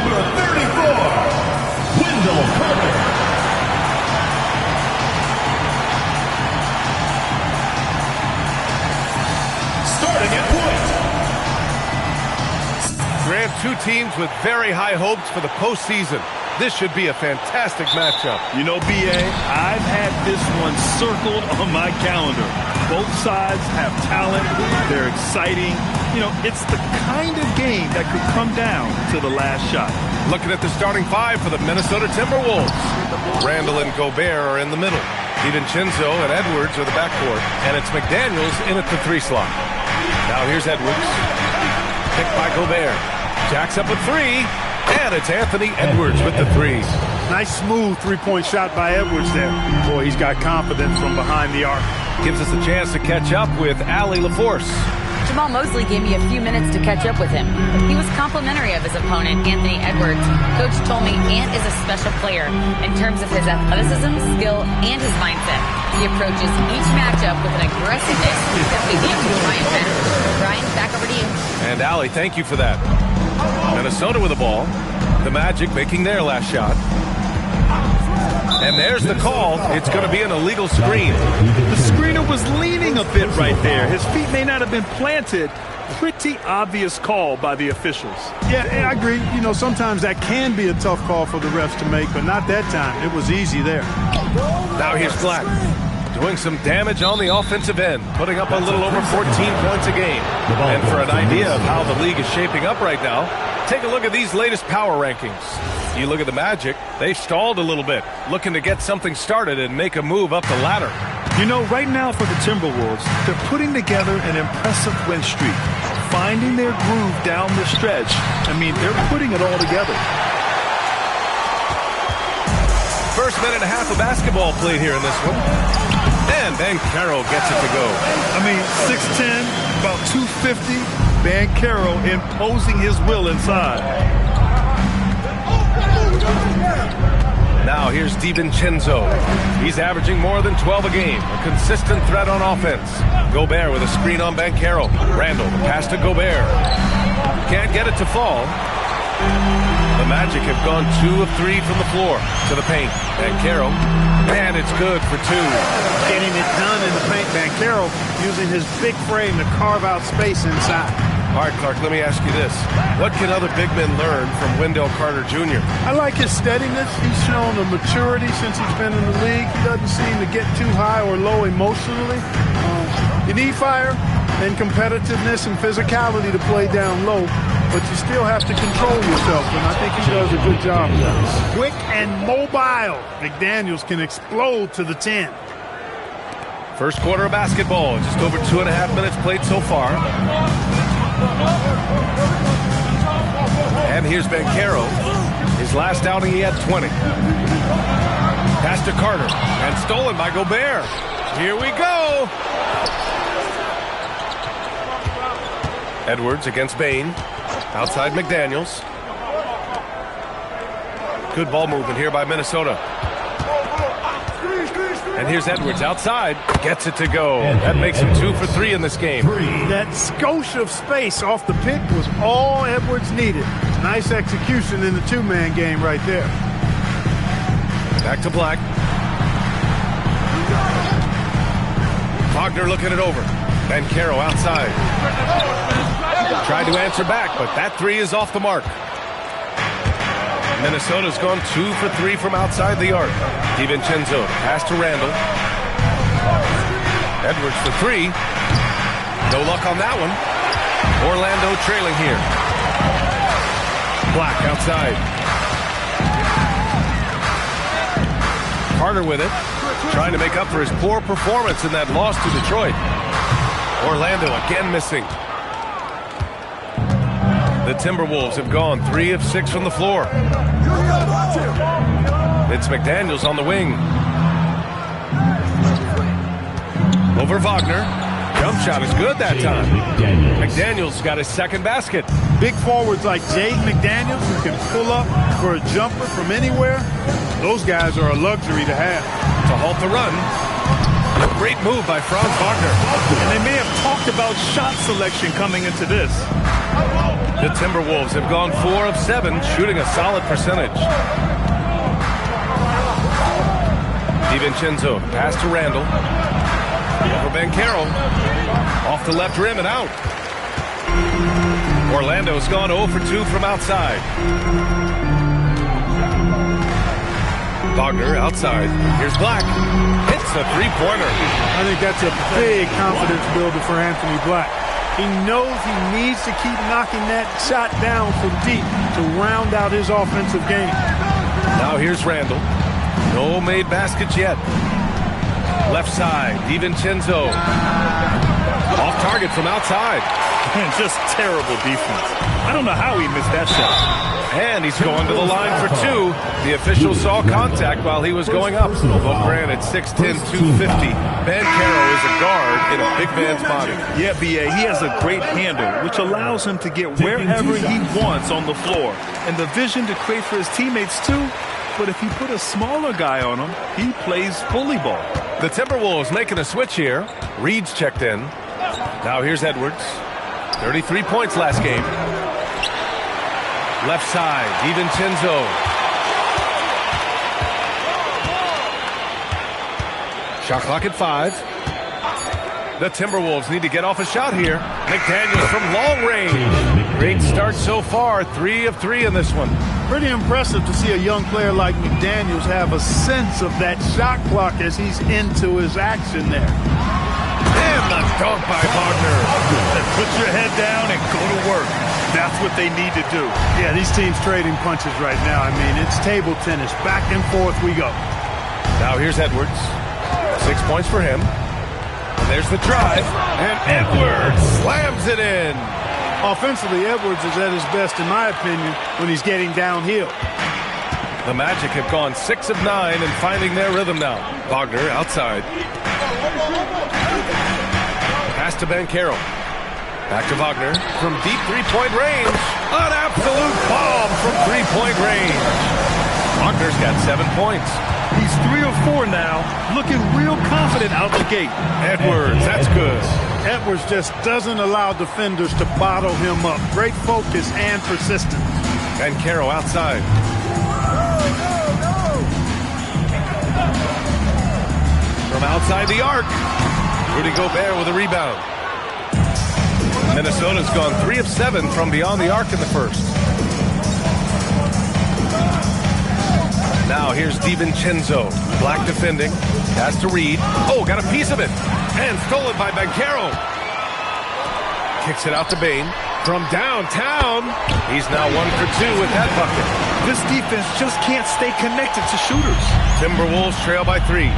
Number 34, Wendell Carter. Starting at point. Grant, two teams with very high hopes for the postseason. This should be a fantastic matchup. You know, B.A., I've had this one circled on my calendar. Both sides have talent. They're exciting. You know, it's the kind of game that could come down to the last shot. Looking at the starting five for the Minnesota Timberwolves. Randall and Gobert are in the middle. DiVincenzo and Edwards are the backcourt. And it's McDaniels in at the three slot. Now here's Edwards. Picked by Gobert. Jacks up a three. And it's Anthony Edwards with the three. Nice smooth three-point shot by Edwards there. Boy, he's got confidence from behind the arc. Gives us a chance to catch up with Allie LaForce. Jamal Mosley gave me a few minutes to catch up with him. He was complimentary of his opponent, Anthony Edwards. Coach told me Ant is a special player in terms of his athleticism, skill, and his mindset. He approaches each matchup with an aggressiveness that we need to triumph. Brian, back over to you. And Allie, thank you for that. Minnesota with the ball. The Magic making their last shot. And there's the call. It's going to be an illegal screen. The screener was leaning a bit right there. His feet may not have been planted. Pretty obvious call by the officials. Yeah, I agree. You know, sometimes that can be a tough call for the refs to make, but not that time. It was easy there. Now here's Black. Doing some damage on the offensive end, putting up a little over 14 points a game. And for an idea of how the league is shaping up right now, take a look at these latest power rankings. You look at the Magic, they stalled a little bit, looking to get something started and make a move up the ladder. You know, right now for the Timberwolves, they're putting together an impressive win streak, finding their groove down the stretch. I mean, they're putting it all together. First minute and a half of basketball played here in this one. And Banchero gets it to go. I mean, 6'10", about 250. Banchero imposing his will inside. Now here's DiVincenzo. He's averaging more than 12 a game. A consistent threat on offense. Gobert with a screen on Banchero. Randall, the pass to Gobert. Can't get it to fall. The Magic have gone 2 of 3 from the floor to the paint. Banchero, and it's good for 2. Getting it done in the paint. Banchero using his big frame to carve out space inside. All right, Clark, let me ask you this. What can other big men learn from Wendell Carter Jr.? I like his steadiness. He's shown a maturity since he's been in the league. He doesn't seem to get too high or low emotionally. You need fire and competitiveness and physicality to play down low, but you still have to control yourself, and I think he does a good job of that. Quick and mobile. McDaniels can explode to the 10. First quarter of basketball, just over 2.5 minutes played so far. And here's Banchero. His last outing, he had 20. Pass to Carter, and stolen by Gobert. Here we go. Edwards against Bane. Outside McDaniels. Good ball movement here by Minnesota. And here's Edwards outside. Gets it to go. That makes him 2 for 3 in this game. That skosh of space off the pick was all Edwards needed. Nice execution in the two-man game right there. Back to Black. Wagner looking it over. Banchero outside. Tried to answer back, but that 3 is off the mark. Minnesota's gone 2 for 3 from outside the arc. DiVincenzo, pass to Randall. Edwards for 3. No luck on that one. Orlando trailing here. Black outside. Carter with it. Trying to make up for his poor performance in that loss to Detroit. Orlando again missing. The Timberwolves have gone 3 of 6 from the floor. It's McDaniels on the wing. Over Wagner. Jump shot is good that time. McDaniels got his second basket. Big forwards like Jaden McDaniels who can pull up for a jumper from anywhere. Those guys are a luxury to have. To halt the run. Great move by Franz Wagner. And they may have talked about shot selection coming into this. The Timberwolves have gone 4 of 7, shooting a solid percentage. DiVincenzo, pass to Randall. Over Banchero. Off the left rim and out. Orlando's gone 0 for 2 from outside. Wagner outside. Here's Black. Hits a three-pointer. I think that's a big confidence builder for Anthony Black. He knows he needs to keep knocking that shot down from deep to round out his offensive game. Now here's Randall. No made baskets yet. Left side, DiVincenzo. Off target from outside. And just terrible defense. I don't know how he missed that shot. And he's going to the line for 2. The official saw contact while he was going up. Well, granted, 6'10", 250. Banchero is a guard in a big man's body. Yeah, B.A., he has a great handle, which allows him to get wherever he wants on the floor. And the vision to create for his teammates, too. But if you put a smaller guy on him, he plays bully ball. The Timberwolves making a switch here. Reed's checked in. Now here's Edwards. 33 points last game. Left side, DiVincenzo. Shot clock at 5. The Timberwolves need to get off a shot here. McDaniels from long range. Great start so far. 3 of 3 in this one. Pretty impressive to see a young player like McDaniels have a sense of that shot clock as he's into his action there. And the dunk by Wagner. Put your head down and go to work. That's what they need to do. Yeah, these teams trading punches right now. I mean, it's table tennis. Back and forth we go. Now here's Edwards. 6 points for him. And there's the drive. And Edwards slams it in. Offensively, Edwards is at his best, in my opinion, when he's getting downhill. The Magic have gone 6 of 9 and finding their rhythm now. Wagner outside. Pass to Banchero. Back to Wagner from deep three-point range. An absolute bomb from three-point range. Wagner's got 7 points. He's 3 of 4 now, looking real confident out the gate. Edwards, that's good. Edwards just doesn't allow defenders to bottle him up. Great focus and persistence. Banchero outside. From outside the arc, Rudy Gobert with a rebound. Minnesota's gone 3 of 7 from beyond the arc in the first. Now here's DiVincenzo. Black defending. Pass to Reed. Oh, got a piece of it. And stolen by Banchero. Kicks it out to Bane. From downtown, he's now 1 for 2 with that bucket. This defense just can't stay connected to shooters. Timberwolves trail by 3.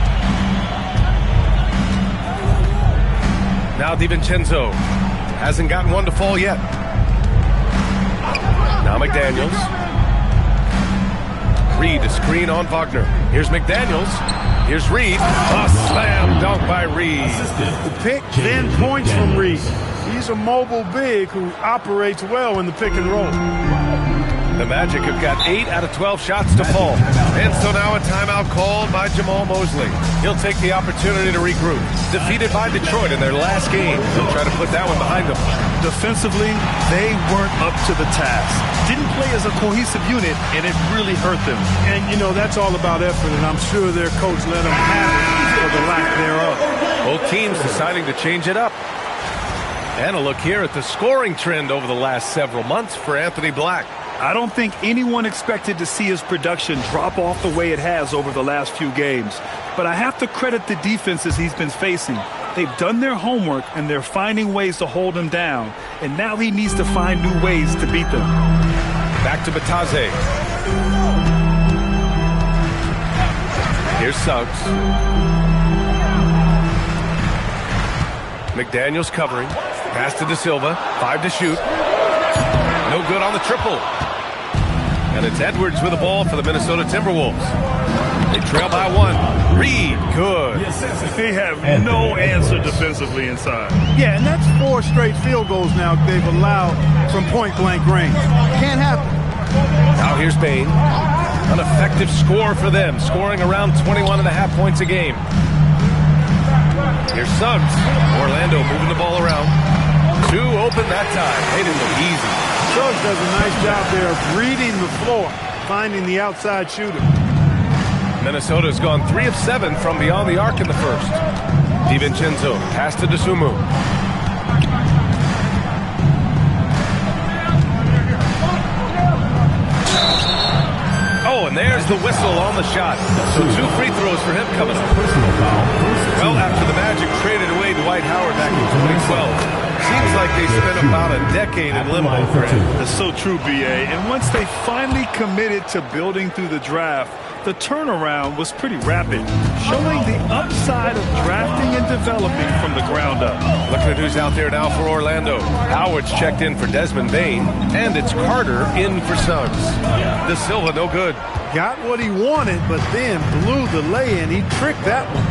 Now DiVincenzo. Hasn't gotten one to fall yet. Now McDaniels. Reed, a screen on Wagner. Here's McDaniels. Here's Reed. A slam dunk by Reed. The pick, then points from Reed. He's a mobile big who operates well in the pick and roll. The Magic have got 8 out of 12 shots to fall. And so now a timeout called by Jamal Mosley. He'll take the opportunity to regroup. Defeated by Detroit in their last game. He'll try to put that one behind them. Defensively, they weren't up to the task. Didn't play as a cohesive unit, and it really hurt them. And, you know, that's all about effort, and I'm sure their coach let them have it for the lack thereof. Both teams deciding to change it up. And a look here at the scoring trend over the last several months for Anthony Black. I don't think anyone expected to see his production drop off the way it has over the last few games. But I have to credit the defenses he's been facing. They've done their homework, and they're finding ways to hold him down. And now he needs to find new ways to beat them. Back to Bataze. Here's Suggs. McDaniels covering. Pass to De Silva. 5 to shoot. No good on the triple. And it's Edwards with the ball for the Minnesota Timberwolves. They trail by 1. Reed, good. They have no answer defensively inside. Yeah, and that's 4 straight field goals now they've allowed from point-blank range. Can't happen. Now here's Bane. An effective score for them, scoring around 21.5 points a game. Here's Suggs. Orlando moving the ball around. 2 open that time. They didn't look easy. Suggs does a nice job there of reading the floor, finding the outside shooter. Minnesota's gone 3 of 7 from beyond the arc in the first. DiVincenzo pass to Dosunmu. Oh, and there's the whistle on the shot. So 2 free throws for him coming up. Well, after the Magic traded away Dwight Howard back in 2012, seems like they spent about a decade in limbo for him. That's so true, B.A. And once they finally committed to building through the draft, the turnaround was pretty rapid, showing the upside of drafting and developing from the ground up. Looking at who's out there now for Orlando. Howard's checked in for Desmond Bane, and it's Carter in for Suggs. De Silva, no good. Got what he wanted, but then blew the lay-in. He tricked that one.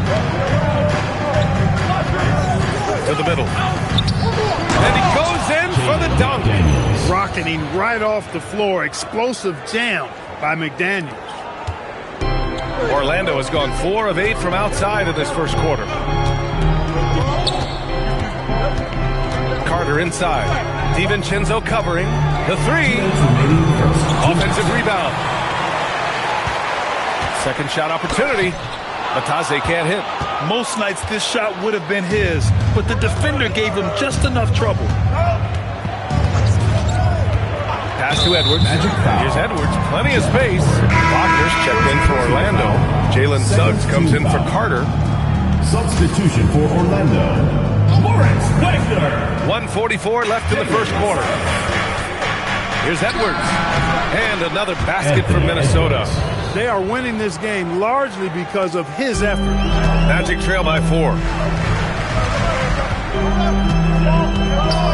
To the middle. And he goes in for the dunk. Rocketing right off the floor. Explosive jam by McDaniels. Orlando has gone 4 of 8 from outside in this first quarter. Carter inside. DiVincenzo covering. The 3. Offensive rebound. Second shot opportunity. Matase can't hit. Most nights this shot would have been his, but the defender gave him just enough trouble. Pass to Edwards. Here's Edwards. Plenty of space. Wagner's checked in for Orlando. Jalen Suggs comes in for Carter. Substitution for Orlando, Lawrence Wagner. 1:44 left in the first quarter. Here's Edwards. And another basket for Minnesota. They are winning this game largely because of his effort. Magic trail by 4.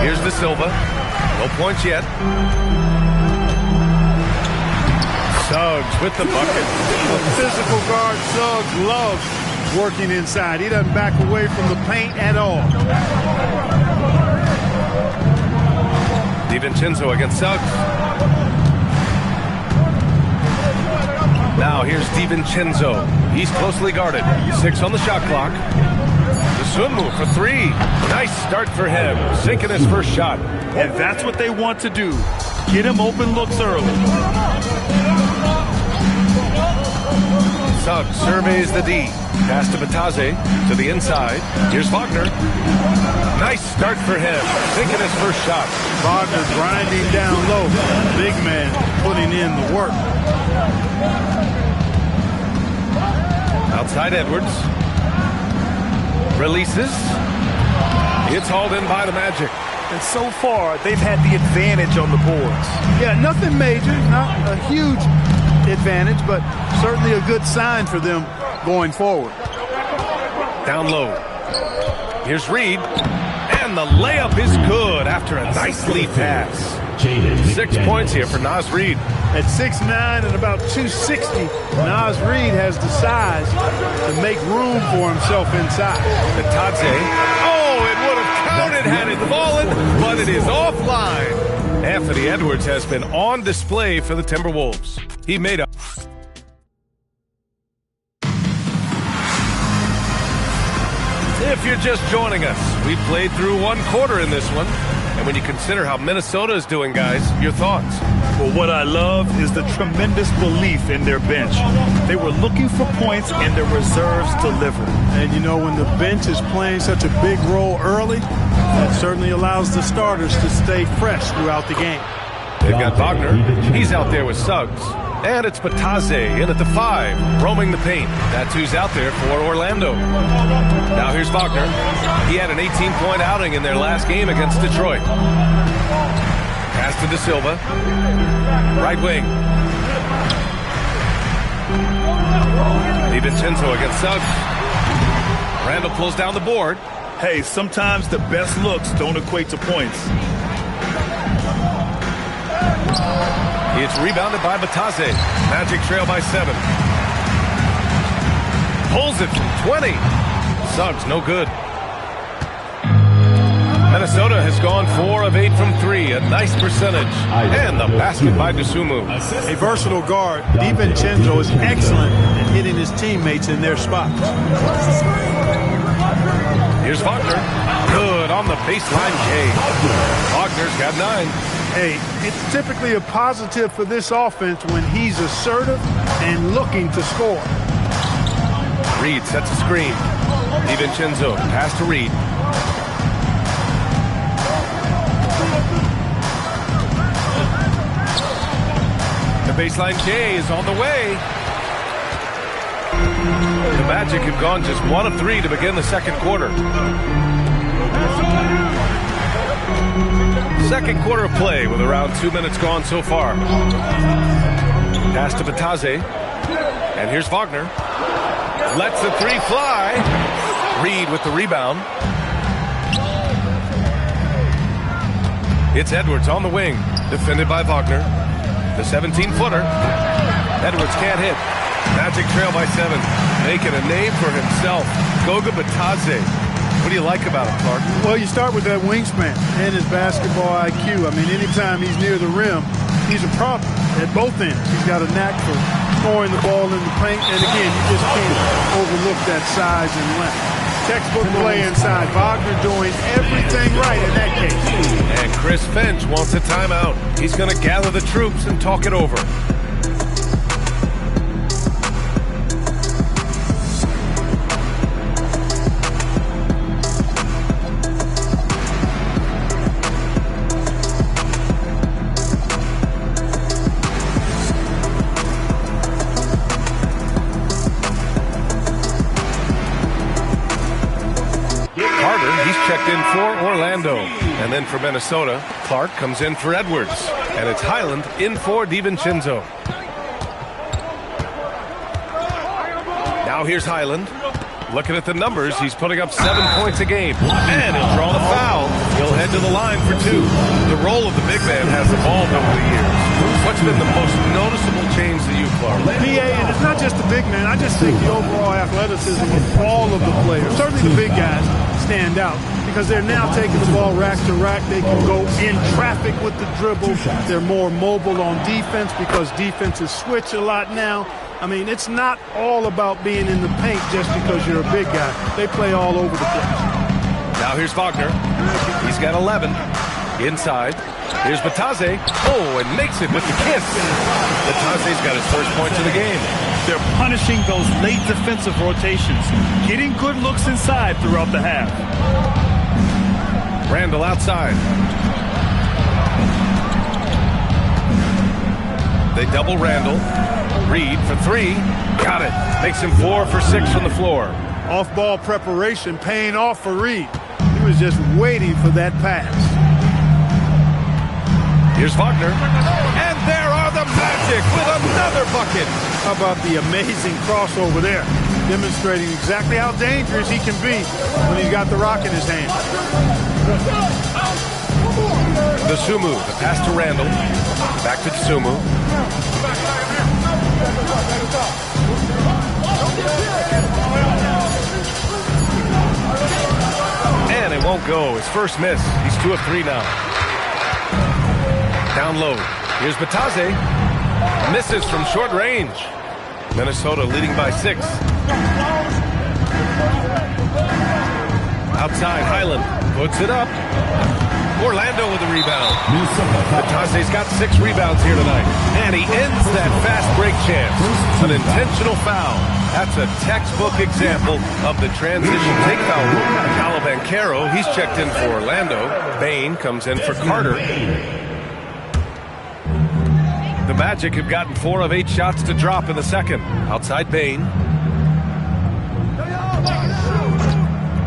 Here's De Silva. No points yet. Suggs with the bucket. The physical guard Suggs loves working inside. He doesn't back away from the paint at all. DiVincenzo against Suggs. Now here's DiVincenzo. He's closely guarded. 6 on the shot clock. Dosunmu for 3. Nice start for him. Sinking his first shot. And that's what they want to do. Get him open looks early. Suggs surveys the D. Pass to Matase to the inside. Here's Wagner. Nice start for him. Sinking his first shot. Wagner grinding down low. Big man putting in the work. Outside Edwards. Releases. It's hauled in by the Magic. And so far, they've had the advantage on the boards. Yeah, nothing major, not a huge advantage, but certainly a good sign for them going forward. Down low. Here's Reed. And the layup is good after a nice lead pass. 6 points here for Naz Reid. At 6'9" and about 260, Naz Reid has the size to make room for himself inside. Matadze. Oh, it would have counted had it fallen, but it is offline. Anthony Edwards has been on display for the Timberwolves. He made up. If you're just joining us, we played through 1 quarter in this one. And when you consider how Minnesota is doing, guys, your thoughts? Well, what I love is the tremendous belief in their bench. They were looking for points, and their reserves delivered. And, you know, when the bench is playing such a big role early, that certainly allows the starters to stay fresh throughout the game. They've got Wagner. He's out there with Suggs. And it's Matadze in at the 5, roaming the paint. That's who's out there for Orlando. Now here's Wagner. He had an 18-point outing in their last game against Detroit. Pass to De Silva. Right wing. DiVincenzo against Suggs. Randall pulls down the board. Hey, sometimes the best looks don't equate to points. It's rebounded by Matadze. Magic trail by 7. Pulls it from 20. Suggs, no good. Minnesota has gone 4 of 8 from 3. A nice percentage. And the basket by Dosunmu. A versatile guard, DiVincenzo is excellent at hitting his teammates in their spots. Here's Wagner. Good on the baseline K. Wagner's got 9. Hey, it's typically a positive for this offense when he's assertive and looking to score. Reed sets a screen. DiVincenzo, pass to Reed. The baseline K is on the way. The Magic have gone just 1 of 3 to begin the second quarter. Second quarter of play with around 2 minutes gone so far. Pass to Bitadze. And here's Wagner. Lets the three fly. Reed with the rebound. It's Edwards on the wing. Defended by Wagner. The 17-footer. Edwards can't hit. Magic trail by 7. Making a name for himself. Goga Bitadze. What do you like about him, Clark? Well, you start with that wingspan and his basketball IQ. I mean, anytime he's near the rim, he's a problem at both ends. He's got a knack for scoring the ball in the paint. And again, you just can't overlook that size and length. Textbook play inside. Wagner doing everything right in that case. And Chris Finch wants a timeout. He's going to gather the troops and talk it over. Checked in for Orlando. And then for Minnesota, Clark comes in for Edwards. And it's Highland in for DiVincenzo. Now here's Highland. Looking at the numbers, he's putting up 7 points a game. And he'll draw the foul. He'll head to the line for 2. The role of the big man has evolved over the years. What's been the most noticeable change to you, Clark? PA, and it's not just the big man. I just think the overall athleticism of all of the players, certainly the big guys, stand out because they're now taking the ball rack to rack. They can go in traffic with the dribble. They're more mobile on defense because defenses switch a lot now. I mean, it's not all about being in the paint just because you're a big guy. They play all over the place. Now here's Wagner. He's got 11. Inside. Here's Bitadze. Oh, and makes it with the kiss. Bitadze's got his first points of the game. They're punishing those late defensive rotations, getting good looks inside throughout the half. Randall outside. They double Randall. Reed for 3. Got it. Makes him 4 for 6 from the floor. Off-ball preparation paying off for Reed. He was just waiting for that pass. Here's Wagner. And there are the Magic with another bucket. How about the amazing crossover there? Demonstrating exactly how dangerous he can be when he's got the rock in his hand. The Sumu. The pass to Randall. Back to Sumu. And it won't go. His first miss. He's 2 of 3 now. Down low. Here's Bitadze. Misses from short range. Minnesota leading by 6. Outside, Highland puts it up. Orlando with the rebound. Bitadze's got 6 rebounds here tonight. And he ends that fast break chance. An intentional foul. That's a textbook example of the transition take foul rule. Calabancaro, he's checked in for Orlando. Bain comes in for Carter. The Magic have gotten 4 of 8 shots to drop in the second. Outside Bain.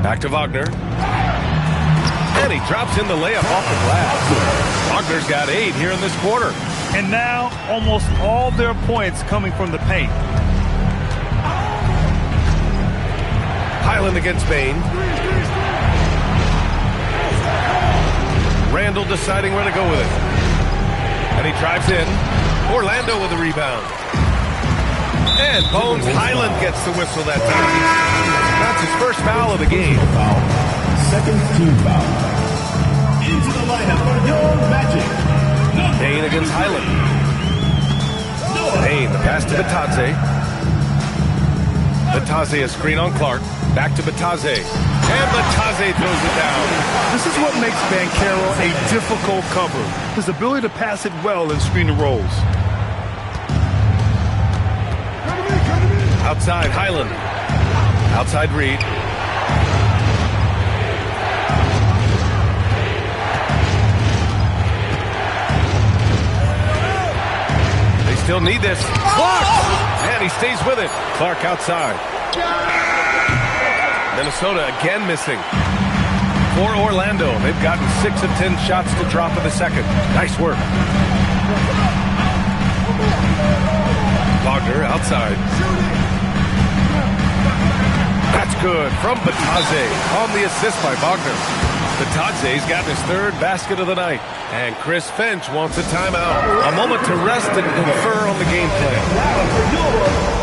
Back to Wagner. And he drops in the layup off the glass. Wagner's got 8 here in this quarter. And now almost all their points coming from the paint. Highland against Bain. Randall deciding where to go with it. And he drives in. Orlando with the rebound. And Bones Highland gets the whistle that time. That's his first foul of the game. Second team foul. Into the lineup for your Magic. Bain against Highland. Bain, the pass to Bitadze. Batase a screen on Clark. Back to Batase. And Batase throws it down. This is what makes Banchero a difficult cover. His ability to pass it well in screen and rolls. Outside Highland. Outside Reed. They still need this. Blocked! And he stays with it. Clark outside. Minnesota again missing. For Orlando, they've gotten 6 of 10 shots to drop in the second. Nice work. Wagner outside. That's good from Batase on the assist by Wagner. Batase's got his 3rd basket of the night. And Chris Finch wants a timeout. A moment to rest and confer on the game plan.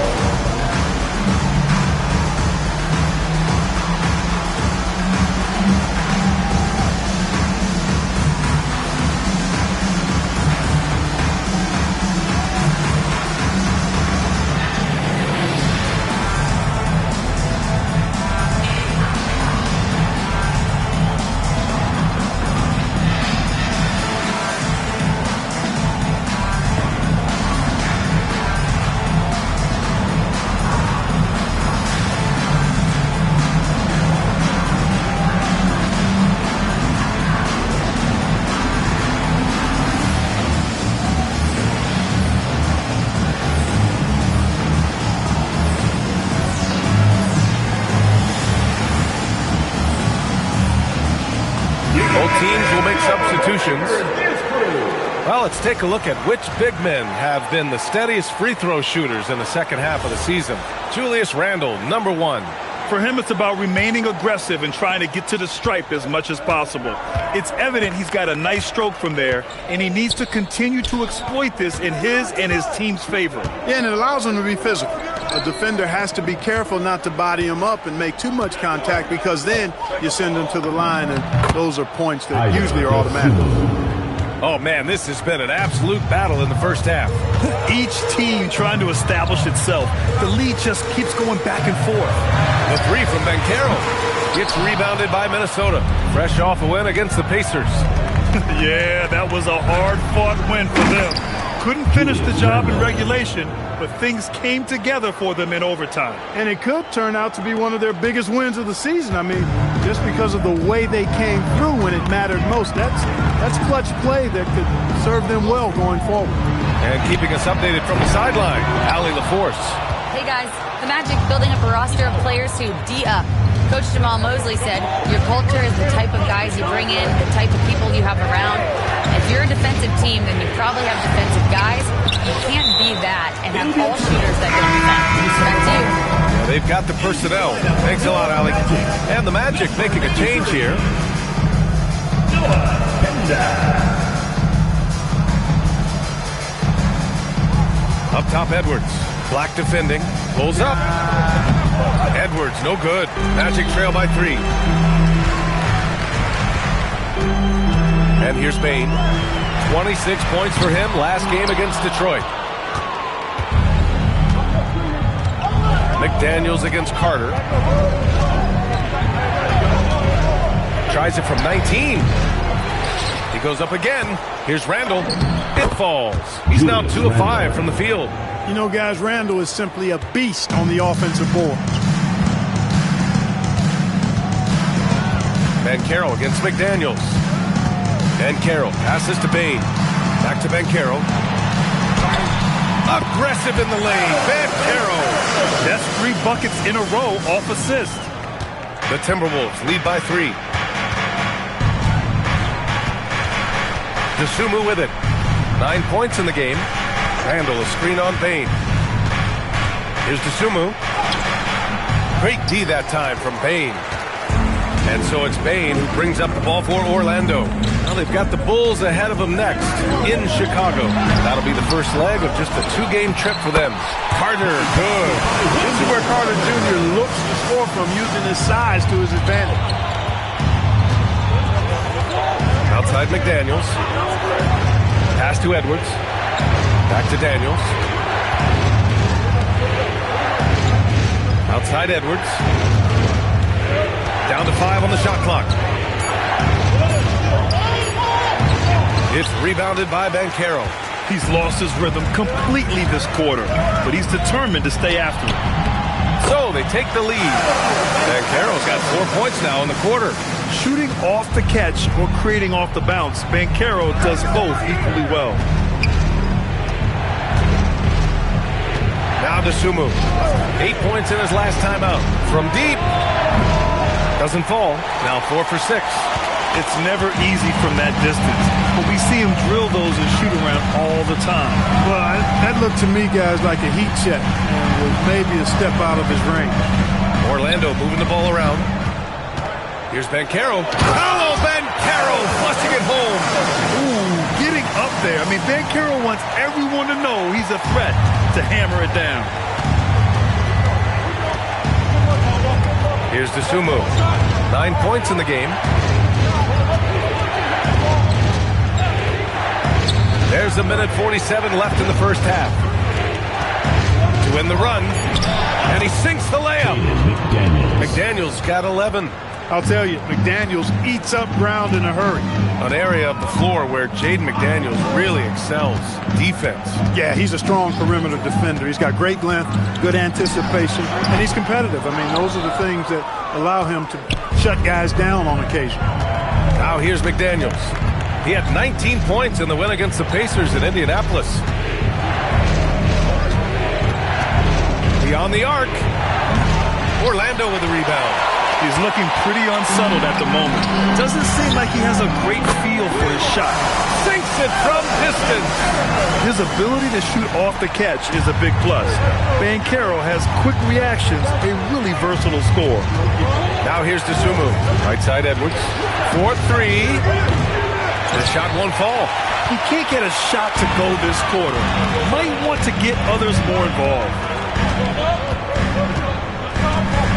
Teams will make substitutions. Well, let's take a look at which big men have been the steadiest free throw shooters in the second half of the season. Julius Randle, number 1. For him, it's about remaining aggressive and trying to get to the stripe as much as possible. It's evident he's got a nice stroke from there, and he needs to continue to exploit this in his and his team's favor. Yeah, and it allows him to be physical. A defender has to be careful not to body him up and make too much contact, because then you send him to the line, and those are points that usually are automatic. Oh, man, this has been an absolute battle in the first half. Each team trying to establish itself. The lead just keeps going back and forth. The 3 from Banchero gets rebounded by Minnesota. Fresh off a win against the Pacers. Yeah, that was a hard-fought win for them. Couldn't finish the job in regulation, but things came together for them in overtime. And it could turn out to be one of their biggest wins of the season. I mean, just because of the way they came through when it mattered most. That's clutch play that could serve them well going forward. And keeping us updated from the sideline, Allie LaForce. Hey guys, the Magic building up a roster of players who D-up. Coach Jamal Mosley said, your culture is the type of guys you bring in, the type of people you have around. If you're a defensive team, then you probably have defensive guys. You can't be that and have all shooters that can defend. Back to you. Yeah, they've got the personnel. Thanks a lot, Allie. And the Magic making a change here. Up top, Edwards. Black defending. Pulls up. Edwards, no good. Magic trail by 3. And here's Bane. 26 points for him last game against Detroit. McDaniels against Carter. Tries it from 19. He goes up again. Here's Randle. It falls. He's now 2 of 5 from the field. You know, guys, Randle is simply a beast on the offensive board. Banchero against McDaniels. Banchero passes to Bane. Back to Banchero. Aggressive in the lane. Banchero. That's 3 buckets in a row off assist. The Timberwolves lead by 3. DeSumo with it. 9 points in the game. Randle a screen on Bane. Here's DeSumo. Great D that time from Bane. And so it's Bane who brings up the ball for Orlando. Now they've got the Bulls ahead of them next in Chicago. That'll be the first leg of just a 2-game trip for them. Carter, good. This is where Carter Jr. looks to score from, using his size to his advantage. Outside McDaniels. Pass to Edwards. Back to Daniels. Outside Edwards. Down to 5 on the shot clock. It's rebounded by Banchero. He's lost his rhythm completely this quarter, but he's determined to stay after it. So they take the lead. Banchero's got 4 points now in the quarter. Shooting off the catch or creating off the bounce, Banchero does both equally well. Now Dosunmu. 8 points in his last time out. From deep. Doesn't fall. Now 4 for 6. It's never easy from that distance, but we see him drill those and shoot around all the time. Well, that looked to me, guys, like a heat check, with maybe a step out of his range. Orlando moving the ball around. Here's Banchero. Paolo Banchero flushing it home. Ooh, getting up there. I mean, Banchero wants everyone to know he's a threat to hammer it down. Here's Dosunmu. 9 points in the game. There's a minute 47 left in the first half. To win the run. And he sinks the layup. McDaniels got 11. I'll tell you, McDaniels eats up ground in a hurry. An area of the floor where Jaden McDaniels really excels. Defense. Yeah, he's a strong perimeter defender. He's got great length, good anticipation, and he's competitive. I mean, those are the things that allow him to shut guys down on occasion. Now here's McDaniels. He had 19 points in the win against the Pacers in Indianapolis. Beyond the arc. Orlando with the rebound. He's looking pretty unsettled at the moment. Doesn't seem like he has a great feel for his shot. Sinks it from distance. His ability to shoot off the catch is a big plus. Banchero has quick reactions, a really versatile scorer. Now here's Dosunmu. Right side Edwards. 4-3. The shot won't fall. He can't get a shot to go this quarter. Might want to get others more involved.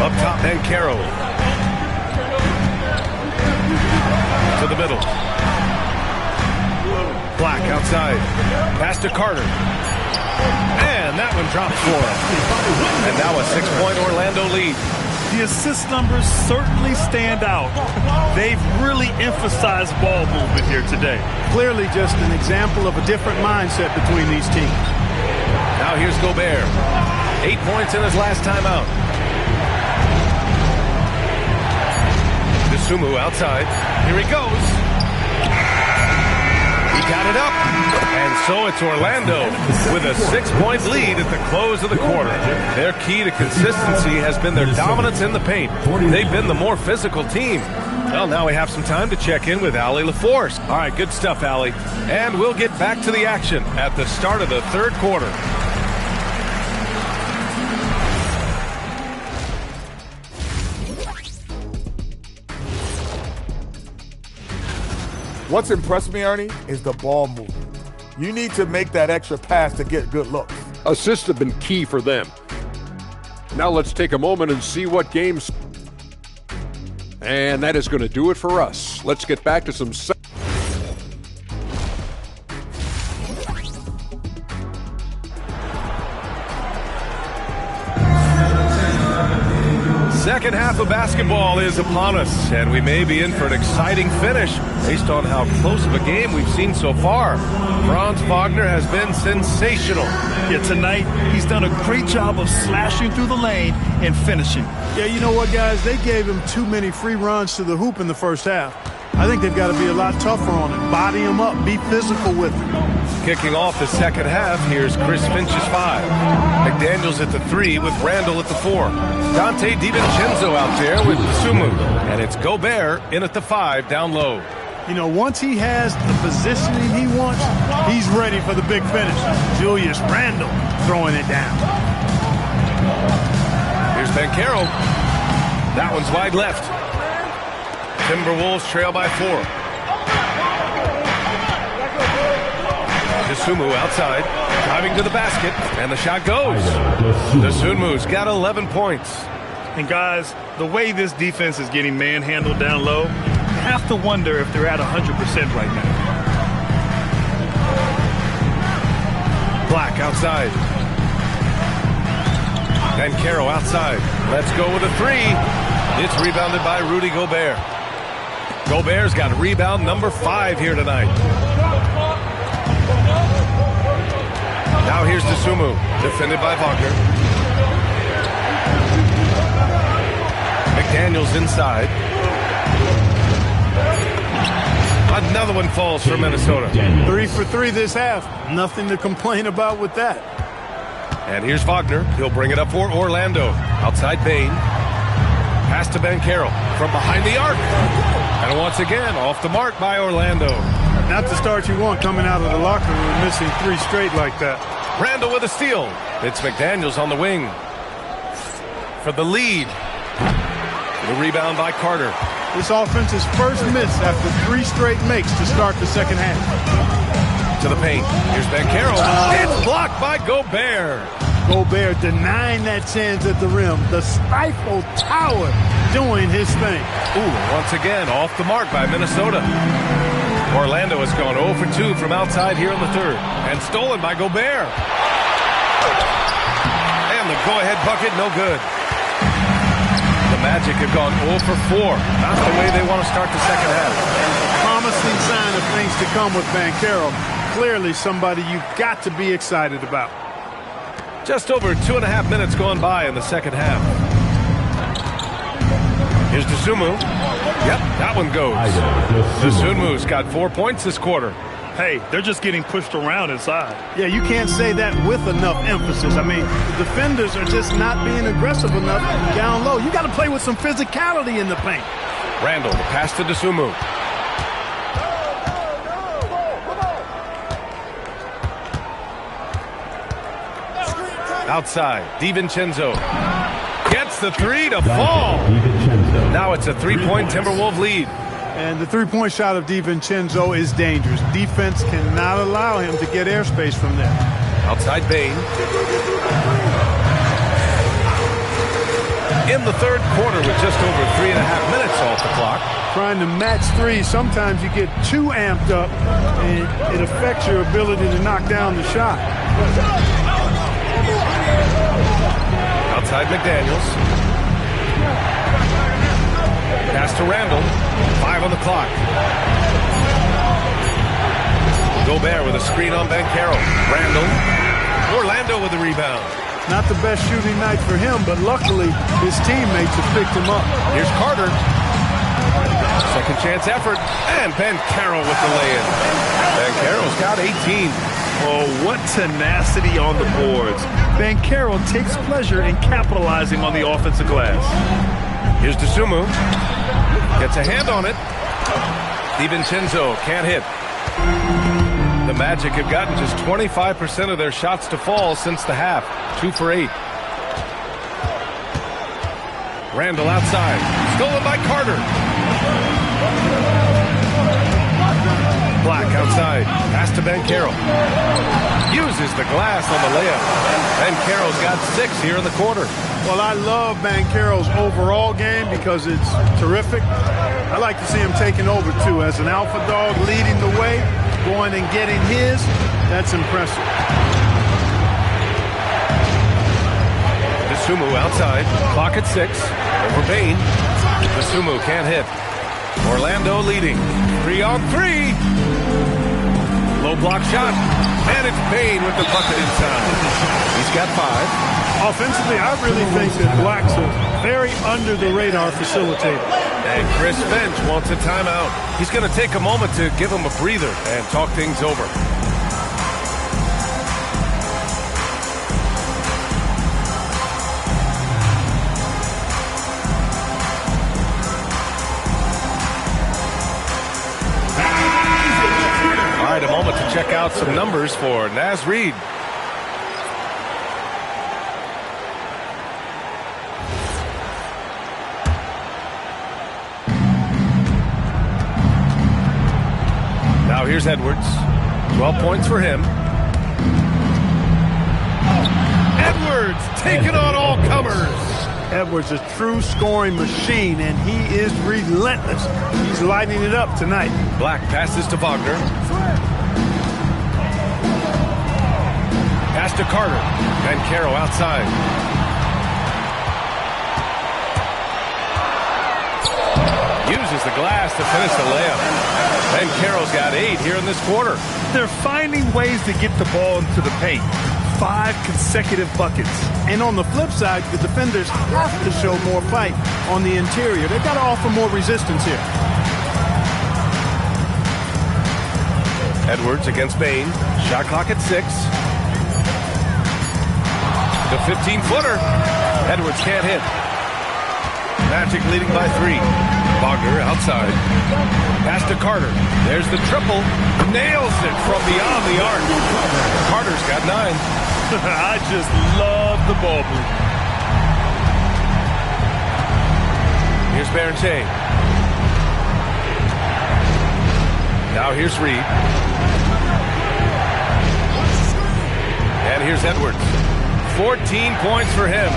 Up top, Banchero. To the middle. Black outside. Pass to Carter. And that one dropped for him. And now a 6-point Orlando lead. The assist numbers certainly stand out. They've really emphasized ball movement here today. Clearly just an example of a different mindset between these teams. Now here's Gobert. 8 points in his last time out. Dosunmu outside. Here he goes. He got it up. And so it's Orlando with a 6-point lead at the close of the quarter. Their key to consistency has been their dominance in the paint. They've been the more physical team. Well, now we have some time to check in with Allie LaForce. All right, good stuff, Allie. And we'll get back to the action at the start of the third quarter. What's impressed me, Ernie, is the ball movement. You need to make that extra pass to get good looks. Assists have been key for them. Now let's take a moment and see what games. And that is going to do it for us. Let's get back to some. Second half of basketball is upon us, and we may be in for an exciting finish based on how close of a game we've seen so far. Franz Wagner has been sensational. Yeah, tonight he's done a great job of slashing through the lane and finishing. Yeah, you know what, guys? They gave him too many free runs to the hoop in the first half. I think they've got to be a lot tougher on him. Body him up, be physical with him. Kicking off the second half, here's Chris Finch's 5. McDaniels at the 3 with Randall at the 4. Dante DiVincenzo out there with Dosunmu. And it's Gobert in at the 5 down low. You know, once he has the positioning he wants, he's ready for the big finish. Julius Randle throwing it down. Here's Banchero. That one's wide left. Timberwolves trail by 4. Dosunmu outside, driving to the basket, and the shot goes. Dosunmu's got 11 points. And guys, the way this defense is getting manhandled down low, you have to wonder if they're at 100% right now. Black outside. Banchero outside. Let's go with a three. It's rebounded by Rudy Gobert. Gobert's got rebound number 5 here tonight. Now here's Dosunmu, defended by Wagner. McDaniels inside. Another one falls for Minnesota. 3 for 3 this half. Nothing to complain about with that. And here's Wagner. He'll bring it up for Orlando. Outside Bane. Pass to Banchero from behind the arc. And once again, off the mark by Orlando. Not the start you want coming out of the locker room, missing 3 straight like that. Randall with a steal. It's McDaniels on the wing for the lead. The rebound by Carter. This offense's first miss after 3 straight makes to start the second half. To the paint. Here's Banchero. It's blocked by Gobert. Gobert denying that chance at the rim. The stifle tower doing his thing. Ooh, once again, off the mark by Minnesota. Orlando has gone 0 for 2 from outside here in the third. And stolen by Gobert. And the go-ahead bucket, no good. The Magic have gone 0 for 4. Not the way they want to start the second half. Promising sign of things to come with Banchero. Clearly somebody you've got to be excited about. Just over 2.5 minutes gone by in the second half. Here's Dosunmu. Yep, that one goes. Dosunmu's got 4 points this quarter. Hey, they're just getting pushed around inside. Yeah, you can't say that with enough emphasis. I mean, the defenders are just not being aggressive enough down low. You got to play with some physicality in the paint. Randall, the pass to Dosunmu. Outside, DiVincenzo gets the 3 to fall. Now it's a 3-point Timberwolves lead. And the 3-point shot of DiVincenzo is dangerous. Defense cannot allow him to get airspace from there. Outside Bane. In the third quarter with just over 3.5 minutes off the clock. Trying to match 3, sometimes you get too amped up and it affects your ability to knock down the shot. Outside McDaniels. Pass to Randall. 5 on the clock. Gobert with a screen on Banchero. Randall. Orlando with the rebound. Not the best shooting night for him, but luckily his teammates have picked him up. Here's Carter. Second chance effort. And Banchero with the lay-in. Banchero's got 18. Oh, what tenacity on the boards. Banchero takes pleasure in capitalizing on the offensive glass. Here's Dosunmu. Gets a hand on it. DiVincenzo can't hit. The Magic have gotten just 25% of their shots to fall since the half. 2 for 8. Randall outside. Stolen by Carter. Black outside. Pass to Banchero. Uses the glass on the layup. Banchero's got 6 here in the quarter. Well, I love Banchero's overall game because it's terrific. I like to see him taking over, too. As an alpha dog leading the way, going and getting his, that's impressive. Dosunmu outside. Clock at 6. Over Bane. Dosunmu can't hit. Orlando leading. 3 on 3. Low block shot. And it's Bane with the bucket inside. He's got 5. Offensively, I really think that Black's a very under-the-radar facilitator. And Chris Finch wants a timeout. He's going to take a moment to give him a breather and talk things over. All right, a moment to check out some numbers for Naz Reid. Now here's Edwards. 12 points for him. Edwards taking on all comers. Edwards is a true scoring machine, and he is relentless. He's lighting it up tonight. Black passes to Wagner. Pass to Carter. Banchero outside. finds the glass to finish the layup. Banchero's got 8 here in this quarter. They're finding ways to get the ball into the paint. 5 consecutive buckets. And on the flip side, the defenders have to show more fight on the interior. They've got to offer more resistance here. Edwards against Bane. Shot clock at 6. The 15-footer. Edwards can't hit. Magic leading by 3. Wagner outside. Pass to Carter. There's the triple. Nails it from beyond the arc. Carter's got 9. I just love the ball movement. Here's Berenger. Now here's Reed. And here's Edwards. 14 points for him.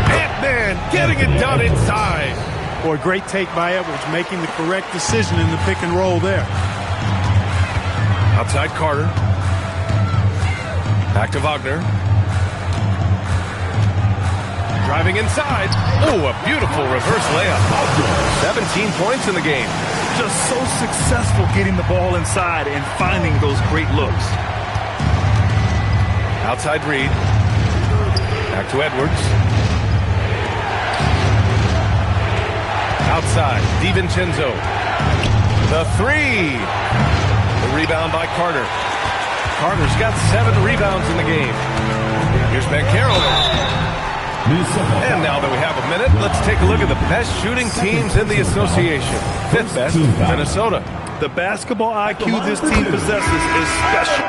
Ant-Man getting it done inside. Boy, great take by Edwards, making the correct decision in the pick and roll there. Outside Carter. Back to Wagner. Driving inside. Oh, a beautiful reverse layup. 17 points in the game. Just so successful getting the ball inside and finding those great looks. Outside Reed. Back to Edwards. Outside, DiVincenzo. The 3. The rebound by Carter. Carter's got 7 rebounds in the game. Here's Banchero. And now that we have a minute, let's take a look at the best shooting teams in the association. 5th best, Minnesota. The basketball IQ this team possesses is special.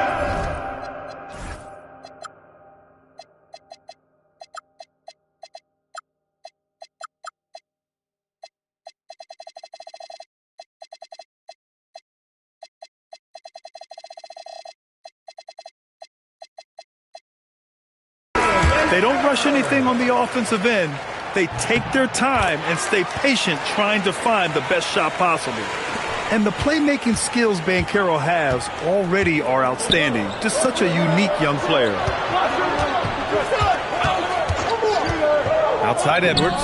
They don't rush anything on the offensive end. They take their time and stay patient trying to find the best shot possible. And the playmaking skills Banchero has already are outstanding. Just such a unique young player. Outside Edwards.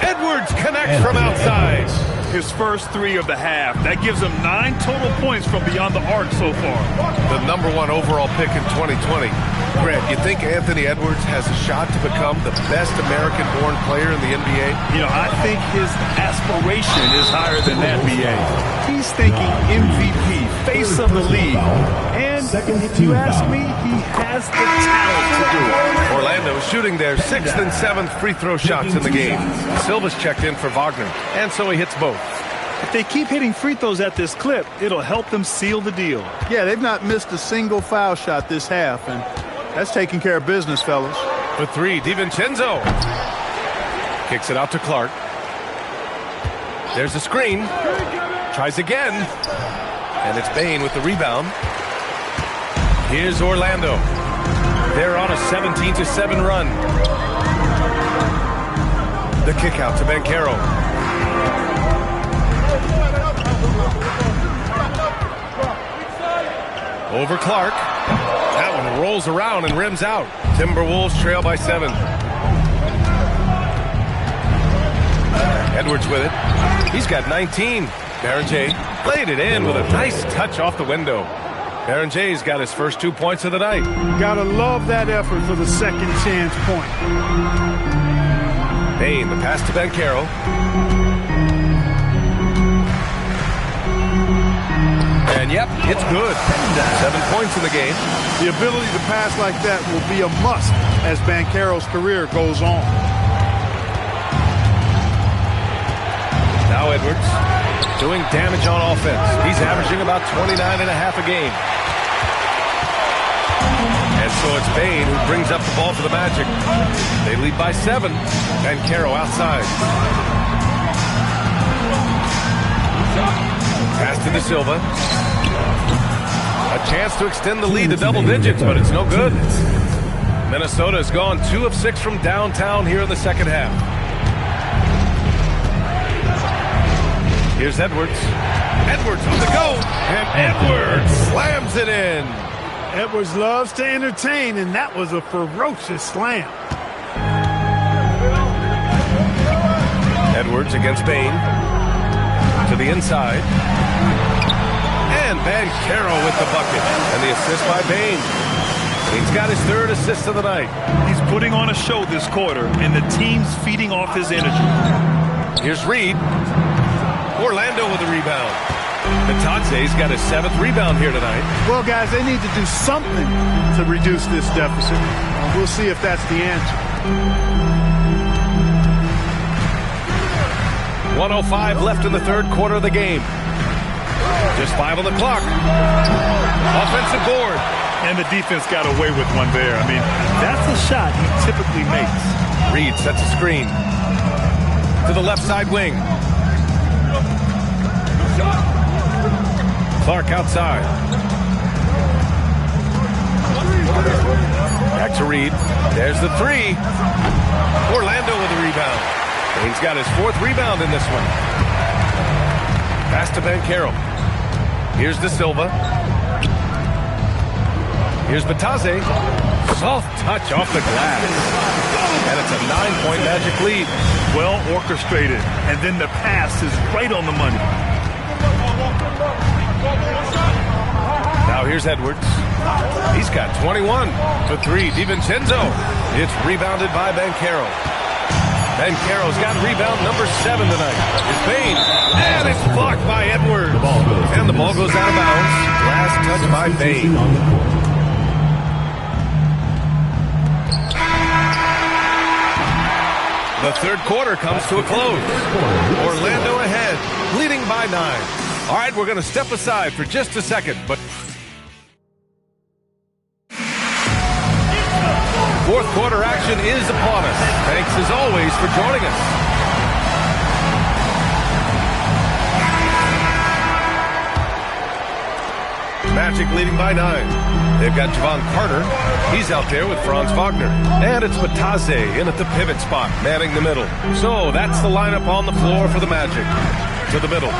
Edwards connects from outside. His first 3 of the half. That gives him 9 total points from beyond the arc so far. The #1 overall pick in 2020. Grant, you think Anthony Edwards has a shot to become the best American-born player in the NBA? You know, I think his aspiration is higher than that, B.A. He's thinking MVP, face of the league. And if you ask me, he has the talent to do it. Orlando is shooting their 6th and 7th free throw shots in the game. Silva's checked in for Wagner, and so he hits both. If they keep hitting free throws at this clip, it'll help them seal the deal. Yeah, they've not missed a single foul shot this half, and that's taking care of business, fellas. For 3, DiVincenzo. Kicks it out to Clark. There's a screen. Tries again. And it's Bane with the rebound. Here's Orlando. They're on a 17-7 run. The kick out to Banchero. Over Clark. That one rolls around and rims out. Timberwolves trail by 7. Edwards with it. He's got 19. Berenger played it in with a nice touch off the window. Berenger's got his first 2 points of the night. Gotta love that effort for the second chance point. Bane, the pass to Banchero. And yep, it's good. 7 points in the game. The ability to pass like that will be a must as Banchero's career goes on. Now Edwards doing damage on offense. He's averaging about 29.5 a game. And so it's Bane who brings up the ball for the Magic. They lead by 7. Banchero outside. Pass to De Silva. A chance to extend the lead to double digits, but it's no good. Minnesota has gone 2 of 6 from downtown here in the second half. Here's Edwards. Edwards on the go. And Edwards slams it in. Edwards loves to entertain, and that was a ferocious slam. Edwards against Bain. To the inside. And Banchero with the bucket. And the assist by Bain. He's got his third assist of the night. He's putting on a show this quarter, and the team's feeding off his energy. Here's Reed. Orlando with the rebound. Bataze's got his 7th rebound here tonight. Well, guys, they need to do something to reduce this deficit. We'll see if that's the answer. 1:05 left in the third quarter of the game. Just 5 on the clock. Offensive board. And the defense got away with one there. I mean, that's a shot he typically makes. Reed sets a screen. To the left side wing. Clark outside. Back to Reed. There's the 3. Orlando with the rebound. And he's got his 4th rebound in this one. Pass to Banchero. Here's De Silva. Here's Bataze. Soft touch off the glass. And it's a 9-point Magic lead. Well orchestrated. And then the pass is right on the money. Now here's Edwards. He's got 21 for 3. DiVincenzo. It's rebounded by Banchero. Banchero's got rebound number 7 tonight. It's Bain. And it's blocked by Edwards. And the ball goes out of bounds. Last touch by Bain. The third quarter comes to a close. Orlando ahead, leading by 9. All right, we're going to step aside for just a second, but fourth quarter action is upon us. Thanks as always for joining us. Magic leading by 9. They've got Javon Carter. He's out there with Franz Wagner. And it's Bataze in at the pivot spot, manning the middle. So that's the lineup on the floor for the Magic. To the middle.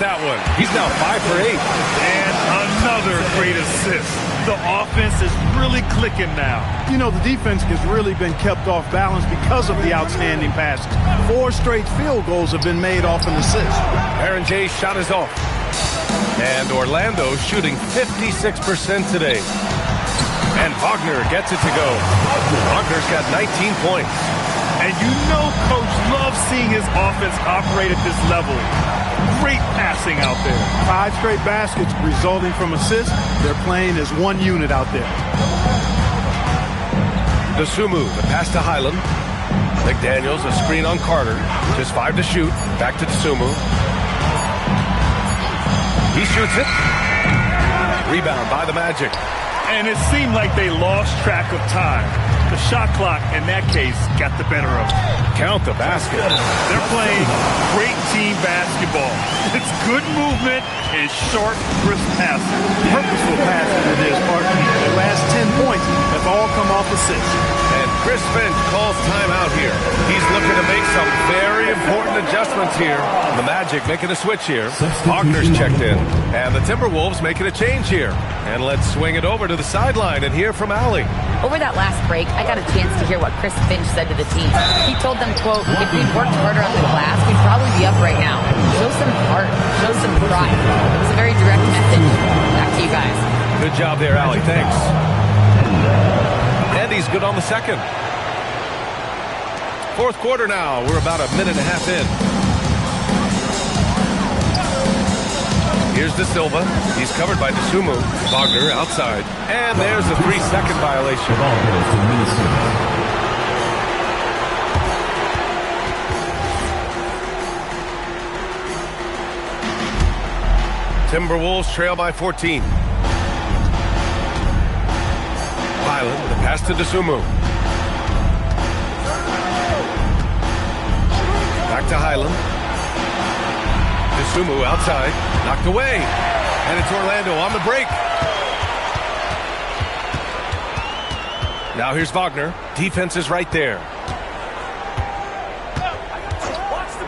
That one. He's now 5 for 8. And another great assist. The offense is really clicking now. You know, the defense has really been kept off balance because of the outstanding passes. 4 straight field goals have been made off an assist. Aaron Jay's shot is off. And Orlando shooting 56% today. And Wagner gets it to go. Wagner's got 19 points. And you know Coach loves seeing his offense operate at this level. Great passing out there. 5 straight baskets resulting from assists. They're playing as one unit out there. Dosunmu, the pass to Highland. McDaniels, a screen on Carter. Just 5 to shoot. Back to Dosunmu. He shoots it. Rebound by the Magic. And it seemed like they lost track of time. The shot clock, in that case, got the better of them. Count the basket. They're playing great team basketball. It's good movement and sharp, crisp passing. Purposeful passing it is, partner. The last 10 points have all come off assists. And Chris Finch calls timeout here. He's looking to make some very important adjustments here. The Magic making a switch here. Wagner's checked in. And the Timberwolves making a change here. And let's swing it over to the sideline and hear from Allie. Over that last break, I got a chance to hear what Chris Finch said to the team. He told them, quote, if we'd worked harder on the glass, we'd probably be up right now. Show some heart. Show some pride. It was a very direct message. Back to you guys. Good job there, Allie. Thanks. And he's good on the second. Fourth quarter now. We're about a minute and a half in. Here's De Silva. He's covered by Dosunmu. Wagner outside. And there's a 3-second violation. Timberwolves trail by 14. Highland with a pass to Dosunmu. Back to Highland. Dosunmu outside. Knocked away. And it's Orlando on the break. Now here's Wagner. Defense is right there.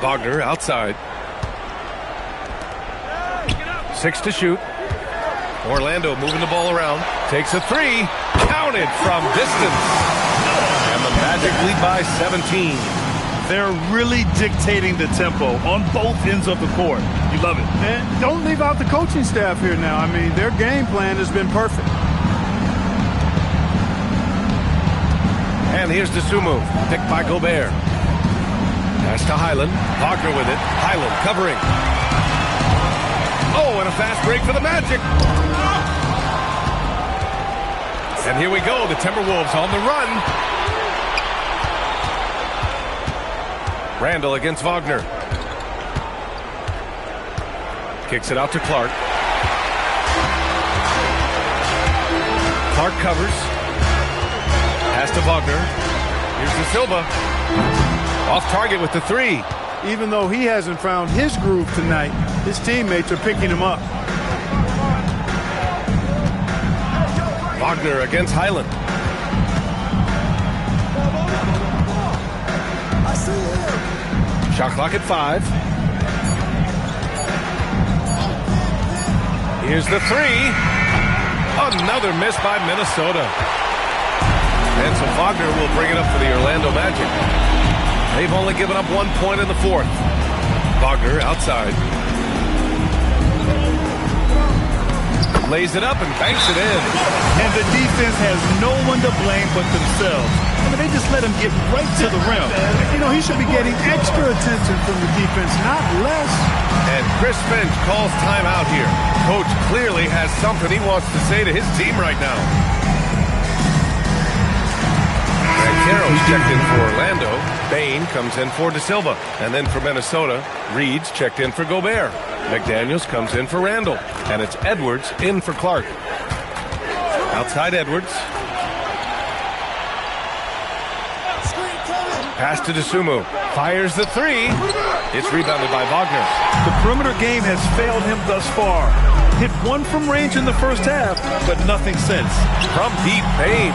Wagner outside. 6 to shoot. Orlando moving the ball around. Takes a 3. Counted from distance. And the Magic lead by 17. They're really dictating the tempo on both ends of the court. You love it. And don't leave out the coaching staff here now. I mean, their game plan has been perfect. And here's the Sumu, picked by Gobert. Pass to Highland. Wagner with it. Highland covering. Oh, and a fast break for the Magic. And here we go. The Timberwolves on the run. Randall against Wagner. Kicks it out to Clark. Clark covers. Pass to Wagner. Here's De Silva. Off target with the 3. Even though he hasn't found his groove tonight, his teammates are picking him up. Wagner against Highland. Shot clock at 5. Here's the 3. Another miss by Minnesota. And so Wagner will bring it up for the Orlando Magic. They've only given up 1 point in the 4th. Wagner outside. Lays it up and banks it in. And the defense has no one to blame but themselves. I mean, they just let him get right to the rim. You know, he should be getting extra attention from the defense, not less. And Chris Finch calls timeout here. Coach clearly has something he wants to say to his team right now. Banchero's checked in for Orlando. Bain comes in for De Silva. And then for Minnesota, Reed's checked in for Gobert. McDaniels comes in for Randall. And it's Edwards in for Clark. Outside Edwards. Pass to DeSumo. Fires the 3. It's rebounded by Wagner. The perimeter game has failed him thus far. Hit 1 from range in the first half, but nothing since. From deep, Bain.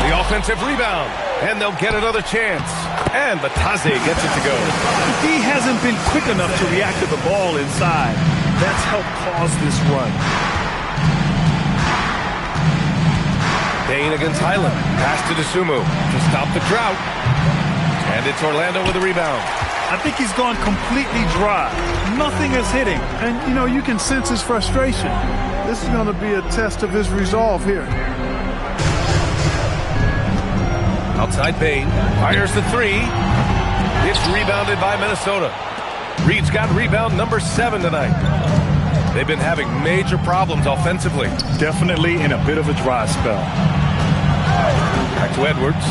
The offensive rebound. And they'll get another chance. And Bataze gets it to go. He hasn't been quick enough to react to the ball inside. That's helped cause this run. Bain against Highland. Pass to DeSumo to stop the drought. And it's Orlando with a rebound. I think he's gone completely dry. Nothing is hitting. And, you know, you can sense his frustration. This is going to be a test of his resolve here. Outside Bain. Fires the 3. It's rebounded by Minnesota. Reed's got rebound number 7 tonight. They've been having major problems offensively. Definitely in a bit of a dry spell. Back to Edwards.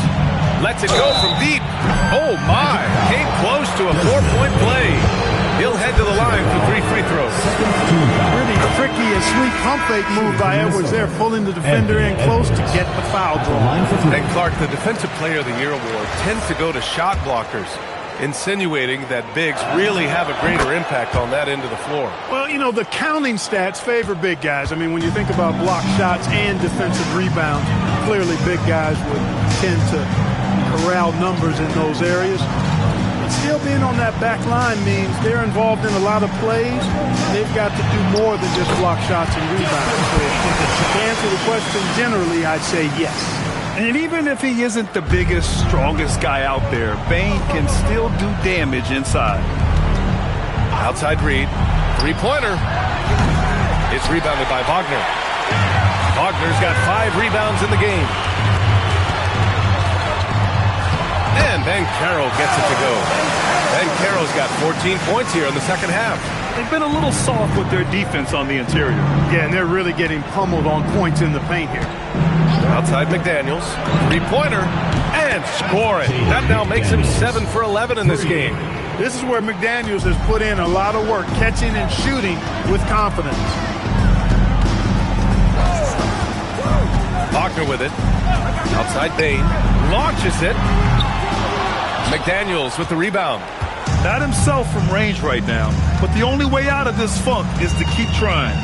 Lets it go from deep. Oh, my. Came close to a 4-point play. He'll head to the line for 3 free throws. Pretty tricky and sweet pump fake move by Edwards there, pulling the defender in close to get the foul draw. And Clark, the Defensive Player of the Year award tends to go to shot blockers, insinuating that bigs really have a greater impact on that end of the floor. Well, you know, the counting stats favor big guys. I mean, when you think about block shots and defensive rebounds, clearly big guys would tend to corral numbers in those areas. But still being on that back line means they're involved in a lot of plays. They've got to do more than just block shots and rebounds. So to answer the question, generally, I'd say yes. And even if he isn't the biggest, strongest guy out there, Bain can still do damage inside. Outside Reed. 3-pointer. It's rebounded by Wagner. Wagner's got 5 rebounds in the game. And Banchero gets it to go. Banchero's got 14 points here in the second half. They've been a little soft with their defense on the interior. Yeah, and they're really getting pummeled on points in the paint here. Outside McDaniels. 3-pointer. And score it. That now makes him 7 for 11 in this game. This is where McDaniels has put in a lot of work, catching and shooting with confidence. Wagner with it. Outside Bain. Launches it. McDaniels with the rebound. Not himself from range right now, but the only way out of this funk is to keep trying.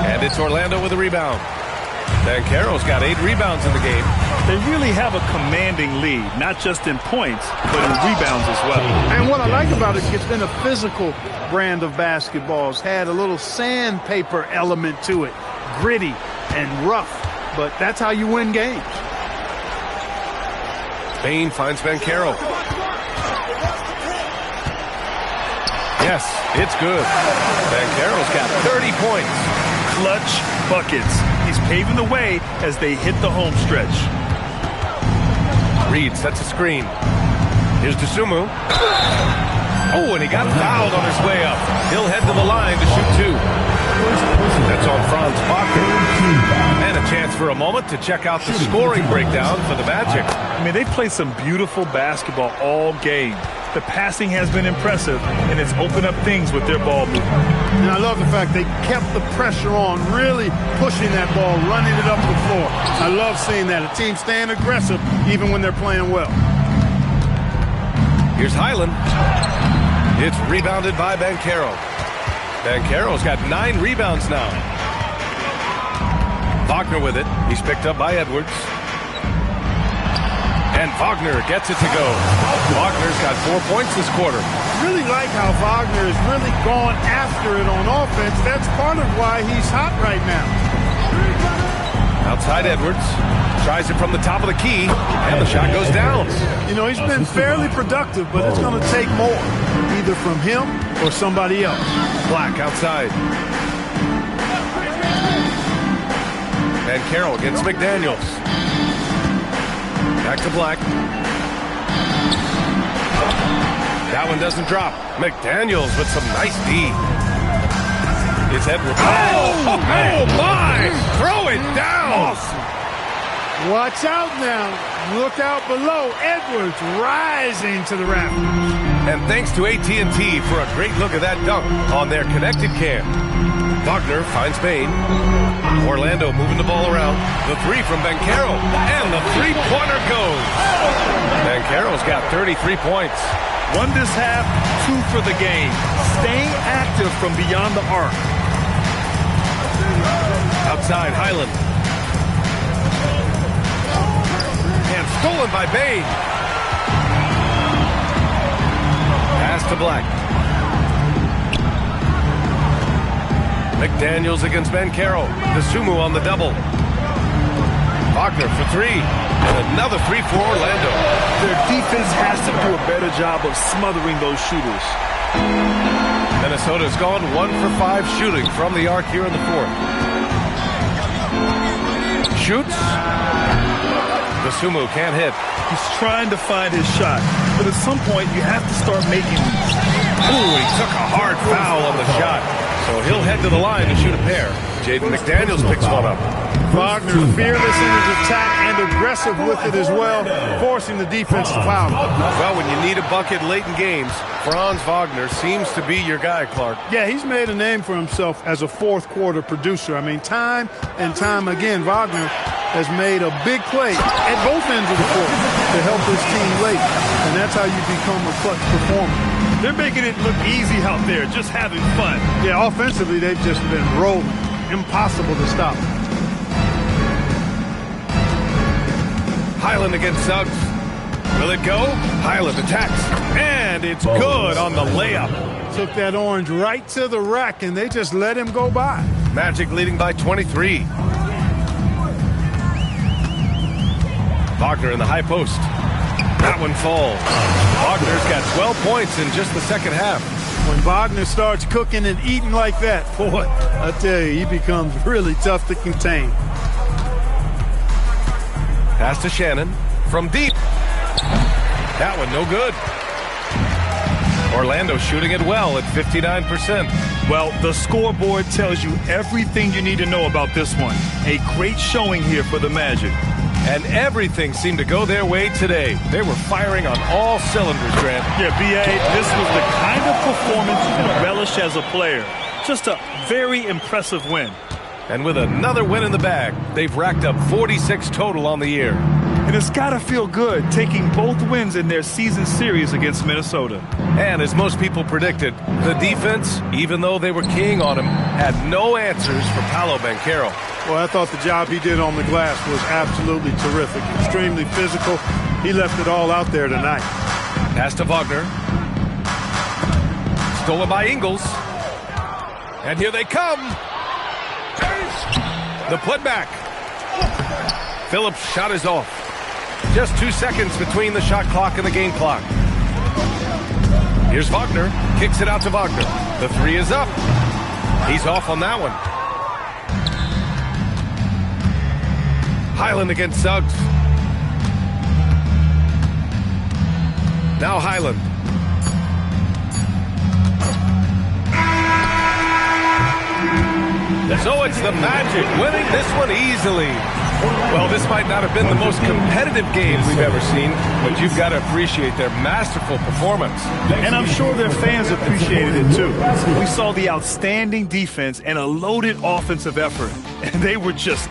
And it's Orlando with a rebound. Banchero's got 8 rebounds in the game. They really have a commanding lead, not just in points, but in rebounds as well. And what I like about it, it's been a physical brand of basketball. It's had a little sandpaper element to it, gritty and rough, but that's how you win games. Bane finds Banchero. Yes, it's good. Banchero's got 30 points. Clutch buckets. He's paving the way as they hit the home stretch. Reed sets a screen. Here's Dosunmu. Oh, and he got fouled on his way up. He'll head to the line to shoot 2. That's on Franz Wagner. And a chance for a moment to check out the scoring breakdown for the Magic. I mean, they played some beautiful basketball all game. The passing has been impressive, and it's opened up things with their ball movement. And I love the fact they kept the pressure on, really pushing that ball, running it up the floor. I love seeing that. A team staying aggressive even when they're playing well. Here's Highland. It's rebounded by Banchero. Banchero's got 9 rebounds now. Wagner with it. He's picked up by Edwards. And Wagner gets it to go. Wagner's got 4 points this quarter. Really like how Wagner has really gone after it on offense. That's part of why he's hot right now. Outside Edwards. Tries it from the top of the key. And the shot goes down. You know, he's been fairly productive, but it's going to take more. Either from him or somebody else. Black outside. And Carroll against McDaniels. Back to Black. That one doesn't drop. McDaniels with some nice D. It's Edwards. Oh my! Throw it down! Awesome. Watch out now. Look out below. Edwards rising to the rafters. And thanks to AT&T for a great look at that dunk on their connected cam. Wagner finds Bane. Orlando moving the ball around. The 3 from Banchero. And the 3-pointer goes. Banchero's got 33 points. 1 this half, 2 for the game. Staying active from beyond the arc. Outside, Highland. And stolen by Bane. Pass to Black. McDaniels against Banchero. Dosunmu on the double. Wagner for 3. And another 3 for Orlando. Their defense has to do a better job of smothering those shooters. Minnesota's gone 1 for 5 shooting from the arc here in the 4th. Shoots. Dosunmu can't hit. He's trying to find his shot, but at some point you have to start making these. Ooh, he took a hard foul on the shot. So he'll head to the line to shoot a pair. Jaden McDaniels picks one up. Wagner fearless in his attack and aggressive with it as well, forcing the defense to foul. Well, when you need a bucket late in games, Franz Wagner seems to be your guy, Clark. Yeah, he's made a name for himself as a fourth-quarter producer. I mean, time and time again, Wagner has made a big play at both ends of the court to help his team late, and that's how you become a clutch performer. They're making it look easy out there, just having fun. Yeah, offensively, they've just been rolling. Impossible to stop. Highland against Suggs. Will it go? Highland attacks. And it's good on the layup. Took that orange right to the rack, and they just let him go by. Magic leading by 23. Wagner in the high post. That one falls. Wagner's got 12 points in just the second half. When Wagner starts cooking and eating like that, boy, I tell you, he becomes really tough to contain. Pass to Shannon from deep. That one no good. Orlando shooting it well at 59%. Well, the scoreboard tells you everything you need to know about this one. A great showing here for the Magic. And everything seemed to go their way today. They were firing on all cylinders, Grant. Yeah, B.A., this was the kind of performance you can relish as a player. Just a very impressive win. And with another win in the bag, they've racked up 46 total on the year. And it's got to feel good taking both wins in their season series against Minnesota. And as most people predicted, the defense, even though they were keying on him, had no answers for Paolo Banchero. Well, I thought the job he did on the glass was absolutely terrific. Extremely physical. He left it all out there tonight. Pass to Wagner. Stolen by Ingles. And here they come. The putback. Phillips' shot is off. Just 2 seconds between the shot clock and the game clock. Here's Wagner. Kicks it out to Wagner. The three is up. He's off on that one. Highland against Suggs. Now Highland. So it's the Magic winning this one easily. Well, this might not have been the most competitive game we've ever seen, but you've got to appreciate their masterful performance. And I'm sure their fans appreciated it too. We saw the outstanding defense and a loaded offensive effort, and they were just